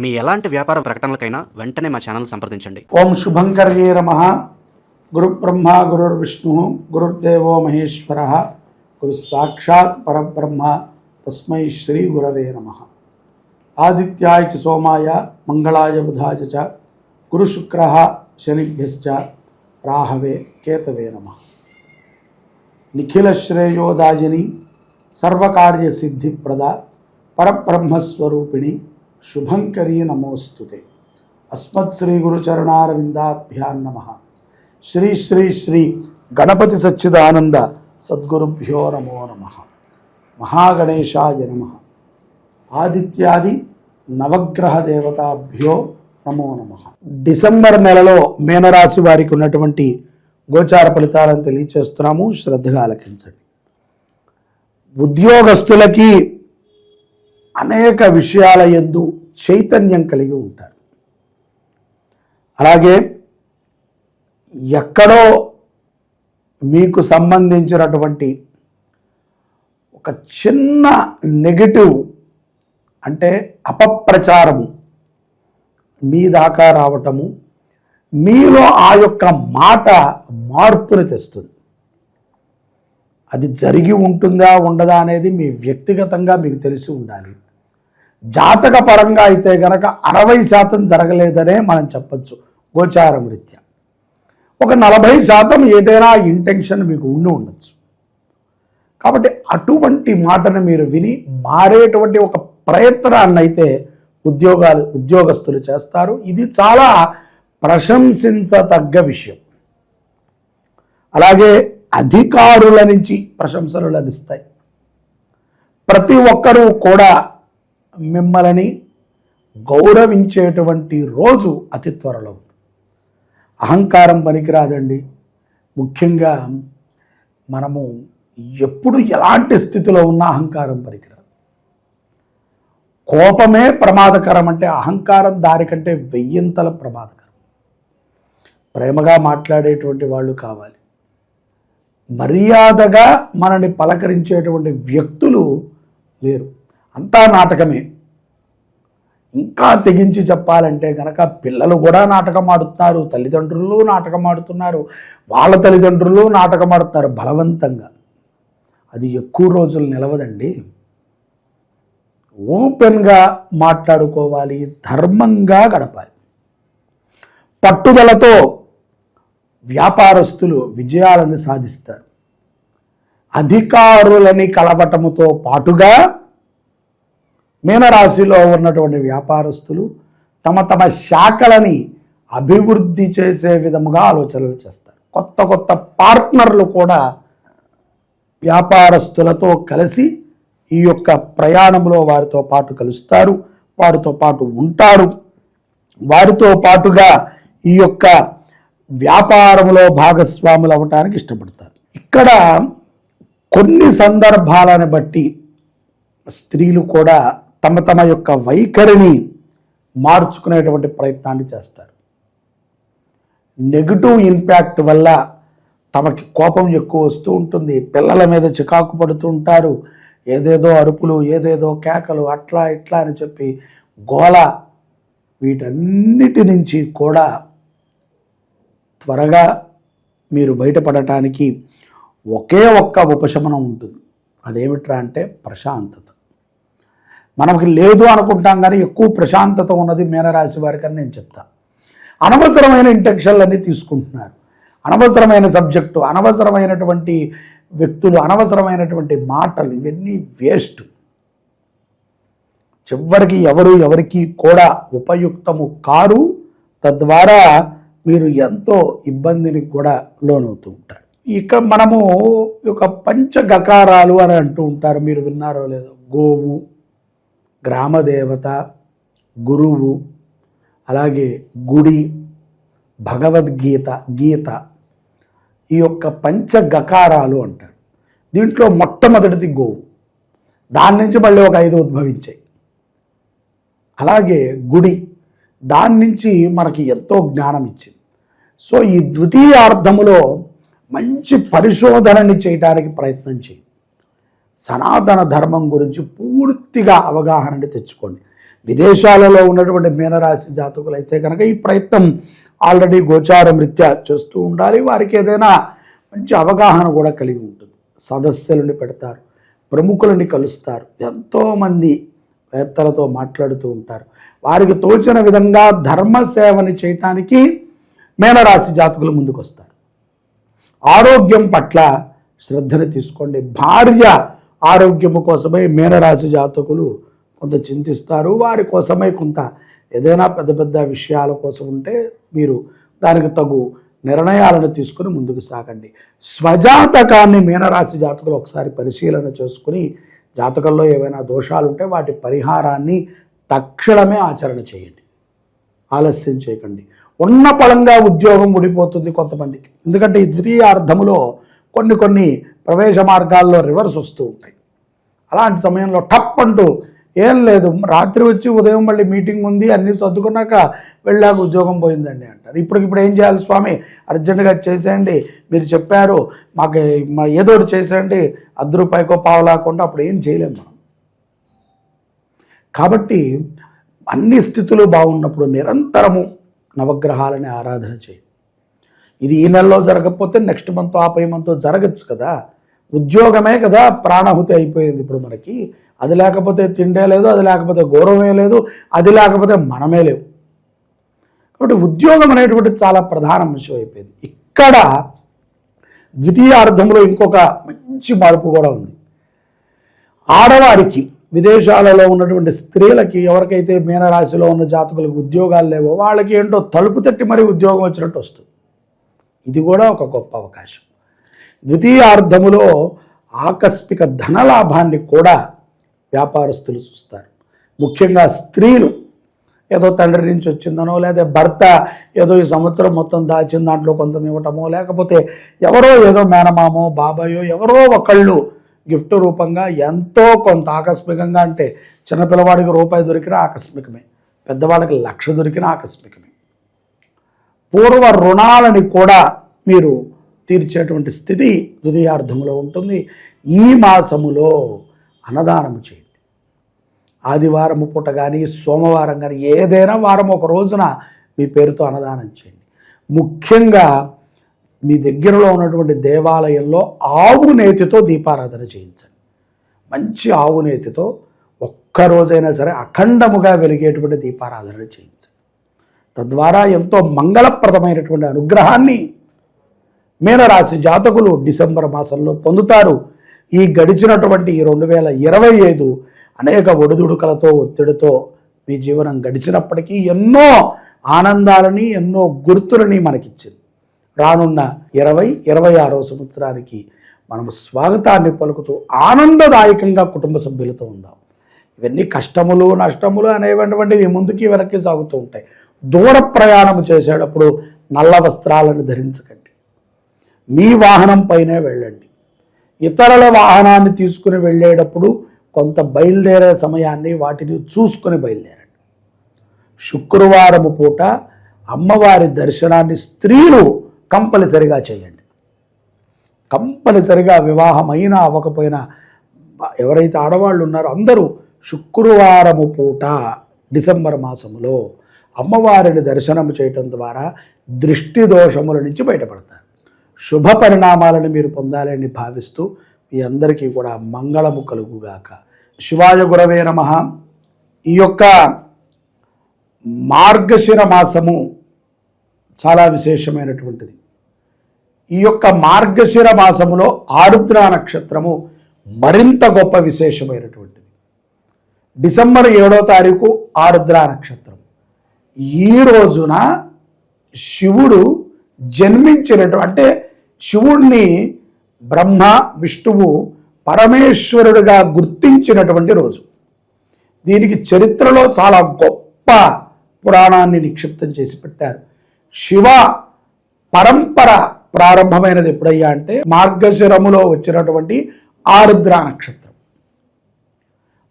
మీ ఎలాంటి వ్యాపార ప్రకటనలకైనా వెంటనే మా ఛానల్ సంప్రదించండి. ఓం శుభంకర్యే నమః. గురు బ్రహ్మ గురుర్విష్ణు గురుర్దేవో మహేశ్వర గురు సాక్షాత్ పరబ్రహ్మ తస్మై శ్రీ గురవే నమః. ఆదిత్యాయ చ సోమాయ మంగళాయ బుధాయ చ గురు శుక్రః శనిభ్యశ్చ రాహవే కేతవే నమః. నిఖిల శ్రేయోదాయిని సర్వకార్య సిద్ధిప్రద పరబ్రహ్మస్వరూపిణి శుభంకరీ నమోస్తుతే. అస్మత్ శ్రీ గురుచరణారవిందాభ్యాం నమః. శ్రీ శ్రీ శ్రీ గణపతి సచ్చిదానంద సద్గురుభ్యో నమో నమః. మహాగణేశాయ నమః. ఆదిత్యాది నవగ్రహ దేవతాభ్యో నమో నమః. డిసెంబర్ నెలలో మీనరాశి వారికి ఉన్నటువంటి గోచార ఫలితాలను తెలియచేస్తున్నాము, శ్రద్ధగా ఆలకించండి. ఉద్యోగస్తులకి అనేక విషయాల యందు చైతన్యం కలిగి ఉంటారు. అలాగే ఎక్కడో మీకు సంబంధించినటువంటి ఒక చిన్న నెగటివ్ అంటే అపప్రచారము మీ దాకా రావటము, మీలో ఆ యొక్క మాట మార్పుని తెస్తుంది. అది జరిగి ఉంటుందా ఉండదా అనేది మీ వ్యక్తిగతంగా మీకు తెలిసి ఉండాలి. జాతక పరంగా అయితే గనక 60% జరగలేదనే మనం చెప్పచ్చు గోచారం రీత్యా. ఒక 40% ఏదైనా ఇంటెన్షన్ మీకు ఉండి ఉండొచ్చు. కాబట్టి అటువంటి మాటను మీరు విని మారేటువంటి ఒక ప్రయత్నాన్ని అయితే ఉద్యోగస్తులు చేస్తారు. ఇది చాలా ప్రశంసించదగ్గ విషయం. అలాగే అధికారుల నుంచి ప్రశంసలు లభిస్తాయి. ప్రతి ఒక్కరూ కూడా మిమ్మల్ని గౌరవించేటువంటి రోజు అతి త్వరలో ఉంది. అహంకారం పనికిరాదండి. ముఖ్యంగా మనము ఎప్పుడు ఎలాంటి స్థితిలో ఉన్నా అహంకారం పనికిరాదు. కోపమే ప్రమాదకరం అంటే అహంకారం దానికంటే 1000 ప్రమాదకరం. ప్రేమగా మాట్లాడేటువంటి వాళ్ళు కావాలి. మర్యాదగా మనని పలకరించేటువంటి వ్యక్తులు లేరు. అంతా నాటకమే. ఇంకా తెగించి చెప్పాలంటే గనక పిల్లలు కూడా నాటకం ఆడుతున్నారు, తల్లిదండ్రులు నాటకం ఆడుతున్నారు, వాళ్ళ తల్లిదండ్రులు నాటకం ఆడుతున్నారు బలవంతంగా. అది ఎక్కువ రోజులు నిలవదండి. ఓపెన్గా మాట్లాడుకోవాలి, ధర్మంగా గడపాలి. పట్టుదలతో వ్యాపారస్తులు విజయాలను సాధిస్తారు. అధికారులని కలవటముతో పాటుగా మీనరాశిలో ఉన్నటువంటి వ్యాపారస్తులు తమ తమ శాఖలని అభివృద్ధి చేసే విధముగా ఆలోచనలు చేస్తారు. కొత్త కొత్త పార్ట్నర్లు కూడా వ్యాపారస్తులతో కలిసి ఈ యొక్క ప్రయాణంలో వారితో పాటు కలుస్తారు, వారితో పాటు ఉంటారు, వారితో పాటుగా ఈ యొక్క వ్యాపారంలో భాగస్వాములు అవ్వటానికి ఇష్టపడతారు. ఇక్కడ కొన్ని సందర్భాలను బట్టి స్త్రీలు కూడా తమ తమ యొక్క వైఖరిని మార్చుకునేటువంటి ప్రయత్నాన్ని చేస్తారు. నెగిటివ్ ఇంపాక్ట్ వల్ల తమకి కోపం ఎక్కువ వస్తూ ఉంటుంది. పిల్లల మీద చికాకు పడుతూ ఉంటారు. ఏదేదో అరుపులు, ఏదేదో కేకలు, అట్లా ఇట్లా అని చెప్పి గోల. వీటన్నిటి నుంచి కూడా త్వరగా మీరు బయటపడటానికి ఒకే ఒక్క ఉపశమనం ఉంటుంది. అదేమిట్రా అంటే ప్రశాంతత. మనకి లేదు అనుకుంటాం కానీ ఎక్కువ ప్రశాంతత ఉన్నది మీనరాశి వారికి అని నేను చెప్తాను. అనవసరమైన ఇంటెన్షన్లన్నీ తీసుకుంటున్నారు. అనవసరమైన సబ్జెక్టు, అనవసరమైనటువంటి వ్యక్తులు, అనవసరమైనటువంటి మాటలు, ఇవన్నీ వేస్ట్. చివరికి ఎవరికి కూడా ఉపయుక్తము కారు. తద్వారా మీరు ఎంతో ఇబ్బందిని కూడా లోనవుతూ ఉంటారు. ఇక మనము ఒక పంచగకారాలు అని అంటూ ఉంటారు, మీరు విన్నారో లేదో. గోవు, గ్రామదేవత, గురువు, అలాగే గుడి, భగవద్గీత, గీత, ఈ యొక్క పంచగకారాలు అంటారు. దీంట్లో మొట్టమొదటిది గోవు. దాని నుంచి మళ్ళీ ఒక 5 ఉద్భవించాయి. అలాగే గుడి, దాని నుంచి మనకి ఎంతో జ్ఞానం ఇచ్చింది. సో ఈ ద్వితీయార్థములో మంచి పరిశోధనని చేయడానికి ప్రయత్నం చేయండి. సనాతన ధర్మం గురించి పూర్తిగా అవగాహనని తెచ్చుకోండి. విదేశాలలో ఉన్నటువంటి మీనరాశి జాతకులు అయితే కనుక ఈ ప్రయత్నం ఆల్రెడీ గోచారం రీత్యా చేస్తూ ఉండాలి. వారికి ఏదైనా మంచి అవగాహన కూడా కలిగి ఉంటుంది. సదస్సులను పెడతారు, ప్రముఖులని కలుస్తారు, ఎంతోమంది వేత్తలతో మాట్లాడుతూ ఉంటారు. వారికి తోచిన విధంగా ధర్మ సేవని చేయటానికి మీనరాశి జాతకులు ముందుకు వస్తారు. ఆరోగ్యం పట్ల శ్రద్ధను తీసుకోండి. భార్య ఆరోగ్యము కోసమై మీనరాశి జాతకులు కొంత చింతిస్తారు. వారి కోసమై కొంత ఏదైనా పెద్ద పెద్ద విషయాల కోసం ఉంటే మీరు దానికి తగు నిర్ణయాలను తీసుకుని ముందుకు సాగండి. స్వజాతకాన్ని మీనరాశి జాతకులు ఒకసారి పరిశీలన చేసుకుని జాతకంలో ఏవైనా దోషాలు ఉంటే వాటి పరిహారాన్ని తక్షణమే ఆచరణ చేయండి. ఆలస్యం చేయకండి. ఉన్న పళంగా ఉద్యోగం ఊడిపోతుంది కొంతమందికి. ఎందుకంటే ఈ ద్వితీయార్థములో కొన్ని ప్రవేశ మార్గాల్లో రివర్స్ వస్తూ ఉంటాయి. అలాంటి సమయంలో టప్ అంటూ ఏం లేదు, రాత్రి వచ్చి ఉదయం మళ్ళీ మీటింగ్ ఉంది, అన్నీ సర్దుకున్నాక వెళ్ళాక ఉద్యోగం పోయిందండి అంటారు. ఇప్పుడు ఏం చేయాలి స్వామి, అర్జెంటుగా చేసేయండి, మీరు చెప్పారు మాకు ఏదో ఒకటి చేసేయండి, ₹10 పావలాకుండా అప్పుడు ఏం చేయలేము మనం. కాబట్టి అన్ని స్థితులు బాగున్నప్పుడు నిరంతరము నవగ్రహాలని ఆరాధన చేయండి. ఇది ఈ నెలలో జరగకపోతే నెక్స్ట్ మంత్ ఆపై మంత్ జరగచ్చు కదా. ఉద్యోగమే కదా ప్రాణాహుతి అయిపోయింది ఇప్పుడు మనకి. అది లేకపోతే తిండే లేదు, అది లేకపోతే గౌరవమే లేదు, అది లేకపోతే మనమే లేవు. కాబట్టి ఉద్యోగం అనేటువంటిది చాలా ప్రధాన అంశం అయిపోయింది. ఇక్కడ ద్వితీయార్థంలో ఇంకొక మంచి మార్పు కూడా ఉంది. ఆడవారికి, విదేశాలలో ఉన్నటువంటి స్త్రీలకి, ఎవరికైతే మీనరాశిలో ఉన్న జాతకులకు ఉద్యోగాలు లేవో వాళ్ళకి ఏంటో తలుపు తట్టి మరీ ఉద్యోగం వచ్చినట్టు వస్తుంది. ఇది కూడా ఒక గొప్ప అవకాశం. ద్వితీయార్థములో ఆకస్మిక ధనలాభాన్ని కూడా వ్యాపారస్తులు చూస్తారు. ముఖ్యంగా స్త్రీలు ఏదో తండ్రి నుంచి వచ్చిందనో, లేదా భర్త ఏదో ఈ సంవత్సరం మొత్తం దాచిన దాంట్లో కొంత ఇవ్వటమో, లేకపోతే ఎవరో ఏదో మేనమామో బాబాయో ఎవరో ఒకళ్ళు గిఫ్ట్ రూపంగా ఎంతో కొంత ఆకస్మికంగా, అంటే చిన్నపిల్లవాడికి ₹1 దొరికినా ఆకస్మికమే, పెద్దవాళ్ళకి ₹1,00,000 దొరికినా ఆకస్మికమే. పూర్వ రుణాలని కూడా మీరు తీర్చేటువంటి స్థితి ద్వితీయార్థంలో ఉంటుంది. ఈ మాసములో అన్నదానము చేయండి. ఆదివారము పూట కానీ సోమవారం కానీ ఏదైనా వారం ఒక రోజున మీ పేరుతో అన్నదానం చేయండి. ముఖ్యంగా మీ దగ్గరలో ఉన్నటువంటి దేవాలయంలో ఆవు నేతితో దీపారాధన చేయించండి. మంచి ఆవు నేతితో ఒక్కరోజైనా సరే అఖండముగా వెలిగేటువంటి దీపారాధన చేయించండి. తద్వారా ఎంతో మంగళప్రదమైనటువంటి అనుగ్రహాన్ని మీనరాశి జాతకులు డిసెంబర్ మాసంలో పొందుతారు. ఈ గడిచినటువంటి 2025 అనేక ఒడిదుడుకలతో ఒత్తిడితో మీ జీవనం గడిచినప్పటికీ ఎన్నో ఆనందాలని, ఎన్నో గుర్తులని మనకిచ్చింది. రానున్న 2026వ సంవత్సరానికి మనం స్వాగతాన్ని పలుకుతూ ఆనందదాయకంగా కుటుంబ సభ్యులతో ఉందాం. ఇవన్నీ కష్టములు నష్టములు అనేటువంటివి ముందుకి వెనక్కి సాగుతూ ఉంటాయి. దూర ప్రయాణం చేసేటప్పుడు నల్ల వస్త్రాలను ధరించకండి. మీ వాహనం పైనే వెళ్ళండి. ఇతరుల వాహనాన్ని తీసుకుని వెళ్ళేటప్పుడు కొంత బయలుదేరే సమయాన్ని వాటిని చూసుకొని బయలుదేరండి. శుక్రవారము పూట అమ్మవారి దర్శనాన్ని స్త్రీలు కంపల్సరిగా చేయండి. కంపల్సరిగా వివాహమైనా అవ్వకపోయినా ఎవరైతే ఆడవాళ్ళు ఉన్నారో అందరూ శుక్రవారము పూట డిసెంబర్ మాసములో అమ్మవారిని దర్శనం చేయటం ద్వారా దృష్టి దోషముల నుంచి బయటపడతారు. శుభ పరిణామాలను మీరు పొందాలని భావిస్తూ మీ అందరికీ కూడా మంగళము కలుగుగాక. శివాయ గురవే నమః. ఈ యొక్క మార్గశిర మాసము చాలా విశేషమైనటువంటిది. ఈ యొక్క మార్గశిర మాసములో ఆరుద్ర నక్షత్రము మరింత గొప్ప విశేషమైనటువంటిది. డిసెంబర్ 7వ తారీఖు ఆరుద్ర నక్షత్రం. ఈ రోజున శివుడు జన్మించినటువంటి, అంటే శివుణ్ణి బ్రహ్మ విష్ణువు పరమేశ్వరుడిగా గుర్తించినటువంటి రోజు. దీనికి చరిత్రలో చాలా గొప్ప పురాణాన్ని నిక్షిప్తం చేసి పెట్టారు. శివ పరంపర ప్రారంభమైనది ఎప్పుడయ్యా అంటే మార్గశిరములో వచ్చినటువంటి ఆరుద్ర నక్షత్రం.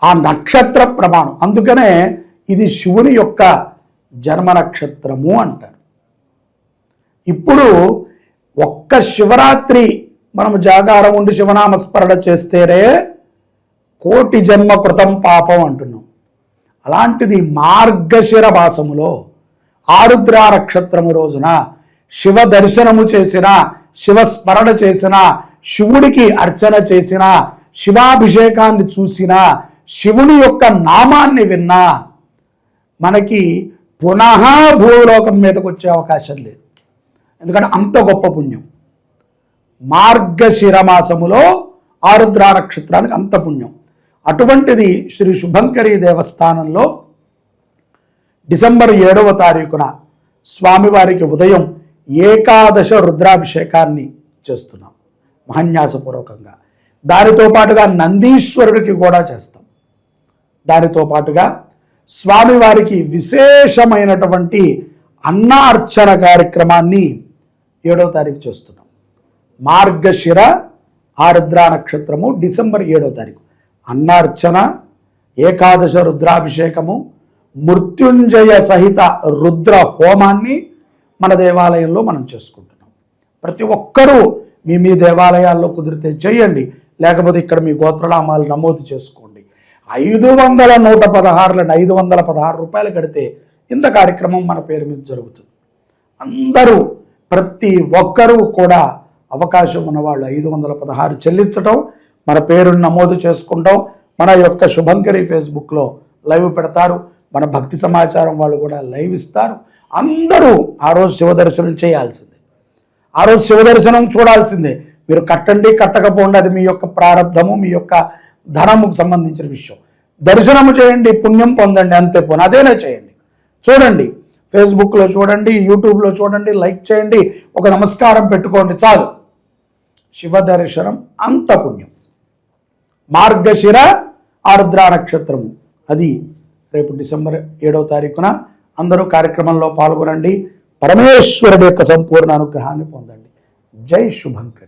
ఆ నక్షత్ర ప్రమాణం, అందుకనే ఇది శివుని యొక్క జన్మ నక్షత్రము అంటారు. ఇప్పుడు ఒక్క శివరాత్రి మనం జాగారం ఉండి శివనామస్మరణ చేస్తేనే 1,000,000 జన్మ కృతం పాపం అంటున్నాం. అలాంటిది మార్గశిర మాసములో ఆరుద్ర నక్షత్రము రోజున శివ దర్శనము చేసిన, శివస్మరణ చేసిన, శివుడికి అర్చన చేసిన, శివాభిషేకాన్ని చూసిన, శివుని యొక్క నామాన్ని విన్నా మనకి పునః భూలోకం మీదకి వచ్చే అవకాశం లేదు. ఎందుకంటే అంత గొప్ప పుణ్యం. మార్గశిర మాసములో ఆరుద్ర నక్షత్రానికి అంత పుణ్యం. అటువంటిది శ్రీ శుభంకరీ దేవస్థానంలో డిసెంబర్ 7వ తారీఖున స్వామివారికి ఉదయం ఏకాదశ రుద్రాభిషేకాన్ని చేస్తున్నాం మహాన్యాసపూర్వకంగా. దానితో పాటుగా నందీశ్వరుడికి కూడా చేస్తాం. దానితో పాటుగా స్వామివారికి విశేషమైనటువంటి అన్నార్చన కార్యక్రమాన్ని 7వ తారీఖు చేస్తున్నాం. మార్గశిర ఆరుద్ర నక్షత్రము డిసెంబర్ 7వ తారీఖు అన్నార్చన, ఏకాదశ రుద్రాభిషేకము, మృత్యుంజయ సహిత రుద్ర హోమాన్ని మన దేవాలయంలో మనం చేసుకుంటున్నాం. ప్రతి ఒక్కరూ మీ దేవాలయాల్లో కుదిరితే చేయండి, లేకపోతే ఇక్కడ మీ గోత్రనామాలు నమోదు చేసుకోండి. 516 రూపాయలు కడితే ఇంత కార్యక్రమం మన పేరు మీద జరుగుతుంది. అందరూ ప్రతి ఒక్కరూ కూడా అవకాశం ఉన్నవాళ్ళు 516 చెల్లించటం, మన పేరుని నమోదు చేసుకుంటాం. మన యొక్క శుభంకరి ఫేస్బుక్లో లైవ్ పెడతారు, మన భక్తి సమాచారం వాళ్ళు కూడా లైవ్ ఇస్తారు. అందరూ ఆ రోజు శివదర్శనం చేయాల్సిందే, ఆ రోజు శివదర్శనం చూడాల్సిందే. మీరు కట్టండి కట్టకపోండి, అది మీ యొక్క ప్రారంధము, మీ యొక్క ధనముకు సంబంధించిన విషయం. దర్శనము చేయండి, పుణ్యం పొందండి, అంతే పోను అదేనే చేయండి. చూడండి, ఫేస్బుక్లో చూడండి, యూట్యూబ్లో చూడండి, లైక్ చేయండి, ఒక నమస్కారం పెట్టుకోండి, చాలు. శివ దర్శనం అంత పుణ్యం. మార్గశిర ఆరుద్ర నక్షత్రము అది రేపు డిసెంబర్ 7వ తారీఖున అందరూ కార్యక్రమంలో పాల్గొనండి. పరమేశ్వరుడి యొక్క సంపూర్ణ అనుగ్రహాన్ని పొందండి. జై శుభంకరి.